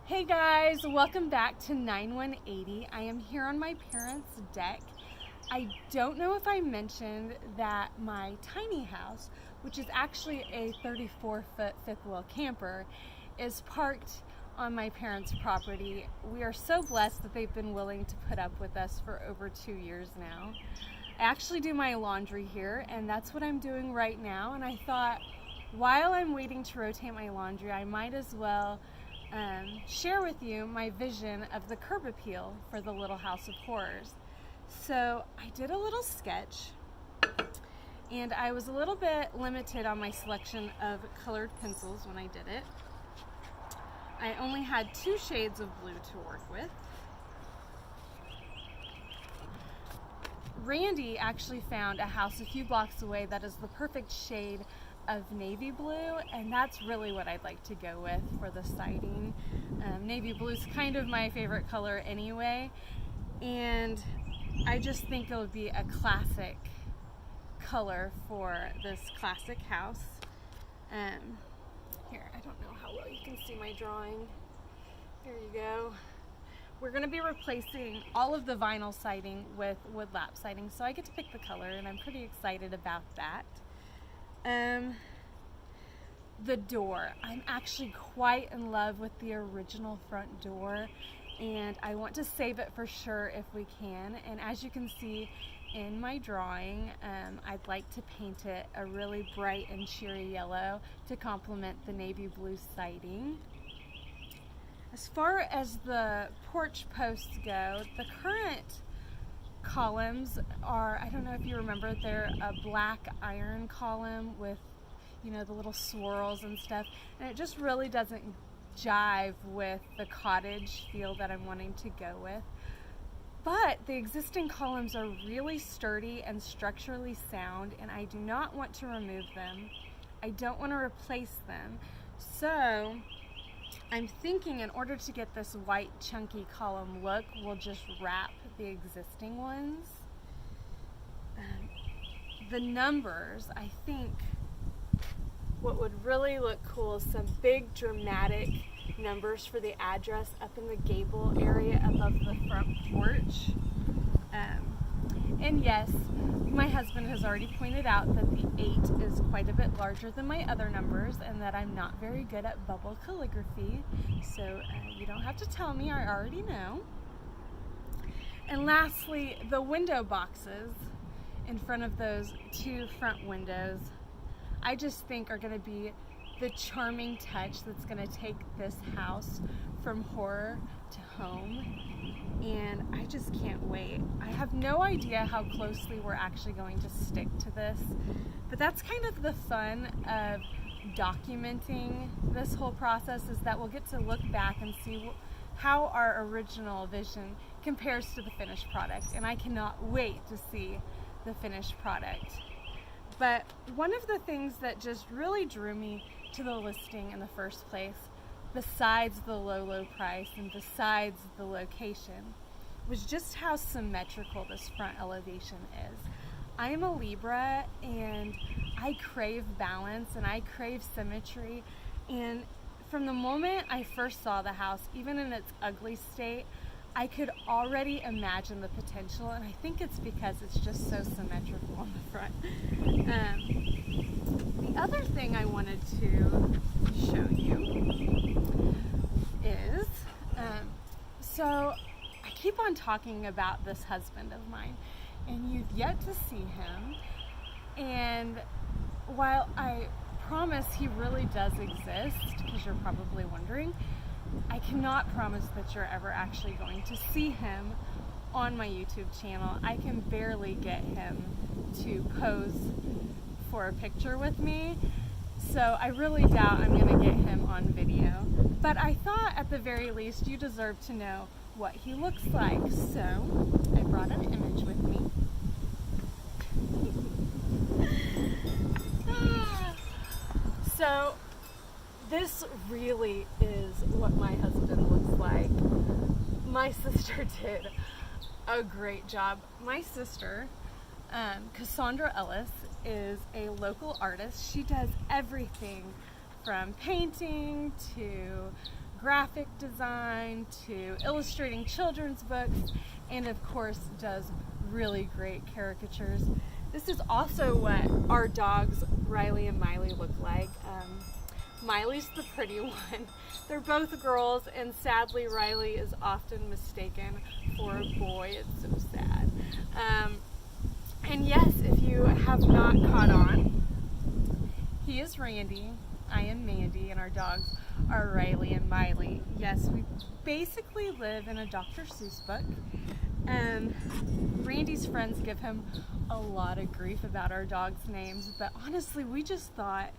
Hey guys, welcome back to 9180. I am here on my parents' deck. I don't know if I mentioned that my tiny house, which is actually a 34-foot fifth wheel camper, is parked on my parents' property. We are so blessed that they've been willing to put up with us for over 2 years now. I actually do my laundry here, and that's what I'm doing right now. And I thought, while I'm waiting to rotate my laundry, I might as well share with you my vision of the curb appeal for the Little House of Horrors. So I did a little sketch, and I was a little bit limited on my selection of colored pencils when I did it. I only had 2 shades of blue to work with. Randy actually found a house a few blocks away that is the perfect shade of navy blue, and that's really what I'd like to go with for the siding. Navy blue is kind of my favorite color anyway, and I just think it would be a classic color for this classic house. Here, I don't know how well you can see my drawing. There you go. We're going to be replacing all of the vinyl siding with wood lap siding, so I get to pick the color, and I'm pretty excited about that. The door. I'm actually quite in love with the original front door, and I want to save it for sure if we can. And as you can see in my drawing, I'd like to paint it a really bright and cheery yellow to complement the navy blue siding. As far as the porch posts go, the current columns are, I don't know if you remember, they're a black iron column with, you know, the little swirls and stuff, and it just really doesn't jive with the cottage feel that I'm wanting to go with. But the existing columns are really sturdy and structurally sound, and I do not want to remove them. I don't want to replace them. So I'm thinking in order to get this white chunky column look, we'll just wrap the existing ones. The numbers, I think what would really look cool is some big dramatic numbers for the address up in the gable area above the front porch. And yes, my husband has already pointed out that the 8 is quite a bit larger than my other numbers, and that I'm not very good at bubble calligraphy, so you don't have to tell me, I already know. And lastly, the window boxes in front of those 2 front windows, I just think are going to be the charming touch that's going to take this house from horror to home, and I just can't wait. I have no idea how closely we're actually going to stick to this, but that's kind of the fun of documenting this whole process, is that we'll get to look back and see how our original vision compares to the finished product, and I cannot wait to see the finished product. But one of the things that just really drew me to the listing in the first place, besides the low price and besides the location, was just how symmetrical this front elevation is. I am a Libra, and I crave balance and I crave symmetry, and from the moment I first saw the house, even in its ugly state, I could already imagine the potential, and I think it's because it's just so symmetrical on the front. The other thing I wanted to show you is, so I keep on talking about this husband of mine, and you've yet to see him, and while I promise he really does exist, because you're probably wondering, I cannot promise that you're ever actually going to see him on my YouTube channel. I can barely get him to pose for a picture with me, so I really doubt I'm going to get him on video. But I thought at the very least you deserve to know what he looks like, so I brought an image with me. So this really is what my husband looks like. My sister did a great job. My sister, Cassandra Ellis, is a local artist. She does everything from painting to graphic design to illustrating children's books, and of course does really great caricatures. This is also what our dogs Riley and Miley look like. Miley's the pretty one. They're both girls, and sadly Riley is often mistaken for a boy. It's so sad. And yes, if you have not caught on, he is Randy, I am Mandy, and our dogs are Riley and Miley. Yes, we basically live in a Dr. Seuss book. Randy's friends give him a lot of grief about our dogs' names, but honestly, we just thought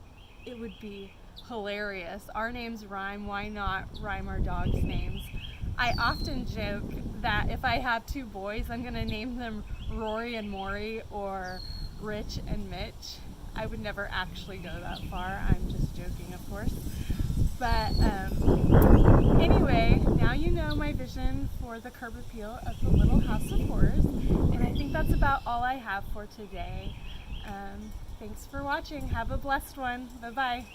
it would be hilarious. Our names rhyme, why not rhyme our dogs' names? I often joke that if I have two boys, I'm going to name them Rory and Maury or Rich and Mitch. I would never actually go that far. I'm just joking, of course. But anyway, now you know my vision for the curb appeal of the Little House of Horrors. And I think that's about all I have for today. Thanks for watching. Have a blessed one. Bye-bye.